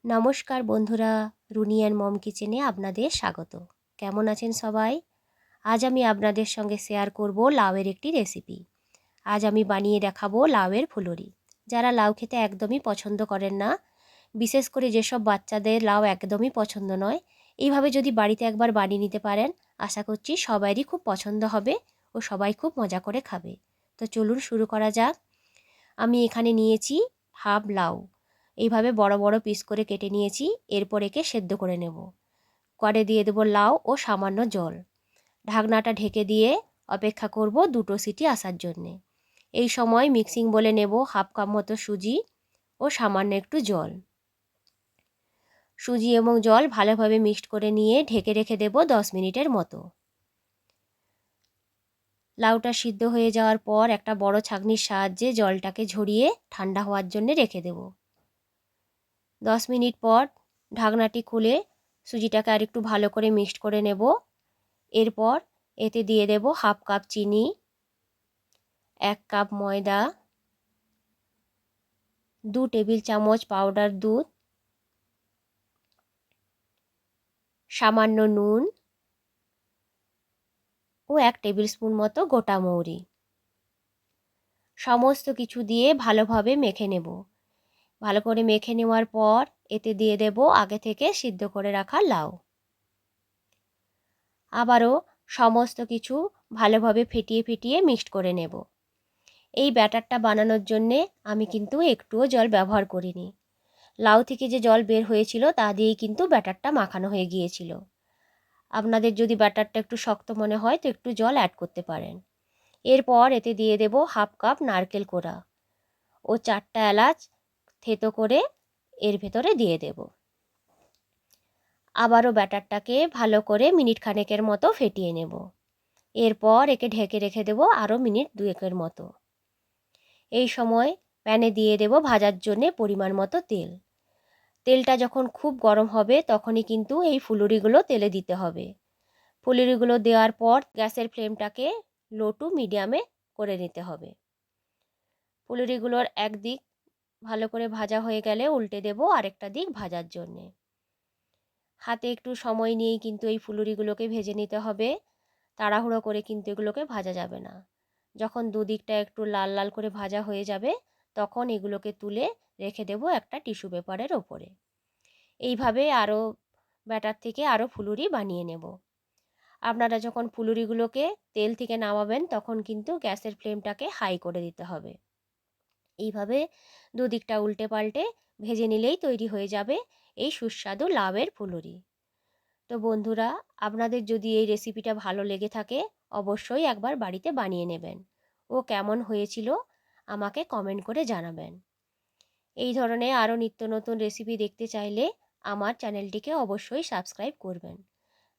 নমস্কার বন্ধুরা, Rooney and mom কিচেনে আপনাদের স্বাগত। কেমন আছেন সবাই? আজ আমি আপনাদের সঙ্গে শেয়ার করব লাউয়ের একটি রেসিপি। আজ আমি বানিয়ে দেখাবো লাউয়ের ফুলুরি। যারা লাউ খেতে একদমই পছন্দ করেন না, বিশেষ করে যেসব বাচ্চাদের লাউ একদমই পছন্দ নয়, এইভাবে যদি বাড়িতে একবার বানিয়ে নিতে পারেন, আশা করছি সবারই খুব পছন্দ হবে ও সবাই খুব মজা করে খাবে। তো চলুন শুরু করা যাক। আমি এখানে নিয়েছি হাফ লাউ। এইভাবে বড় বড় পিস করে কেটে নিয়েছি। এরপর একে সেদ্ধ করে নেব। কড়ে দিয়ে দেবো লাউ ও সামান্য জল। ঢাকনাটা ঢেকে দিয়ে অপেক্ষা করব 2টো সিটি আসার জন্যে। এই সময় মিক্সিং বলে নেব হাফ কাপ মতো সুজি ও সামান্য একটু জল। সুজি এবং জল ভালোভাবে মিক্সড করে নিয়ে ঢেকে রেখে দেব 10 মিনিটের মতো। লাউটা সিদ্ধ হয়ে যাওয়ার পর একটা বড় ছাঁকনির সাহায্যে জলটাকে ঝরিয়ে ঠান্ডা হওয়ার জন্য রেখে দেব। 10 মিনিট পর ঢাকনাটি খুলে সুজিটাকে আরেকটু ভালো করে মিক্সড করে নেব। এরপর এতে দিয়ে দেব হাফ কাপ চিনি, 1 কাপ ময়দা, 2 টেবিল চামচ পাউডার দুধ, সামান্য নুন ও 1 টেবিল স্পুন মতো গোটা মৌরি। সমস্ত কিছু দিয়ে ভালোভাবে মেখে নেব। ভালো করে মেখে নেওয়ার পর এতে দিয়ে দেব আগে থেকে সিদ্ধ করে রাখা লাউ। আবারও সমস্ত কিছু ভালোভাবে ফেটিয়ে ফেটিয়ে মিক্সড করে নেব। এই ব্যাটারটা বানানোর জন্যে আমি কিন্তু একটুও জল ব্যবহার করিনি। লাউ থেকে যে জল বের হয়েছিল তা দিয়েই কিন্তু ব্যাটারটা মাখানো হয়ে গিয়েছিল। আপনাদের যদি ব্যাটারটা একটু শক্ত মনে হয় তো একটু জল অ্যাড করতে পারেন। এরপর এতে দিয়ে দেব হাফ কাপ নারকেল কোড়া ও 4টা এলাচ থেতো করে এর ভেতরে দিয়ে দেব। আবারও ব্যাটারটাকে ভালো করে মিনিট খানেকের মতো ফেটিয়ে নেব। এরপর একে ঢেকে রেখে দেব আরও মিনিট 2-1 মতো। এই সময় প্যানে দিয়ে দেব ভাজার জন্যে পরিমাণ মতো তেল। তেলটা যখন খুব গরম হবে তখনই কিন্তু এই ফুলুরিগুলো তেলে দিতে হবে। ফুলুরিগুলো দেওয়ার পর গ্যাসের ফ্লেমটাকে লো টু মিডিয়ামে করে নিতে হবে। ফুলুরিগুলোর একদিক ভালো করে ভাজা হয়ে গেলে উল্টে দেব আরেকটা দিক ভাজার জন্যে। হাতে একটু সময় নিয়েই কিন্তু এই ফুলুরিগুলোকে ভেজে নিতে হবে। তাড়াহুড়ো করে কিন্তু এগুলোকে ভাজা যাবে না। যখন দুদিকটা একটু লাল লাল করে ভাজা হয়ে যাবে তখন এগুলোকে তুলে রেখে দেব একটা টিস্যু পেপারের ওপরে। এইভাবে আরও ব্যাটার থেকে আরও ফুলুরি বানিয়ে নেব। আপনারা যখন ফুলুরিগুলোকে তেল থেকে নামাবেন তখন কিন্তু গ্যাসের ফ্লেমটাকে হাই করে দিতে হবে। এইভাবে দুদিকটা উল্টে পাল্টে ভেজে নিলেই তৈরি হয়ে যাবে এই সুস্বাদু লাউয়ের ফুলুরি। তো বন্ধুরা, আপনাদের যদি এই রেসিপিটা ভালো লেগে থাকে অবশ্যই একবার বাড়িতে বানিয়ে নেবেন ও কেমন হয়েছিল আমাকে কমেন্ট করে জানাবেন। এই ধরনের আরও নিত্য নতুন রেসিপি দেখতে চাইলে আমার চ্যানেলটিকে অবশ্যই সাবস্ক্রাইব করবেন।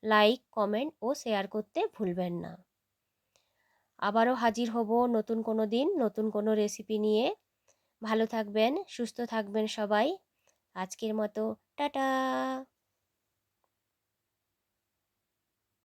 লাইক, কমেন্ট ও শেয়ার করতে ভুলবেন না। আবারও হাজির হব নতুন কোনো দিন নতুন কোনো রেসিপি নিয়ে। ভালো থাকবেন, সুস্থ থাকবেন সবাই। আজকের মতো টাটা।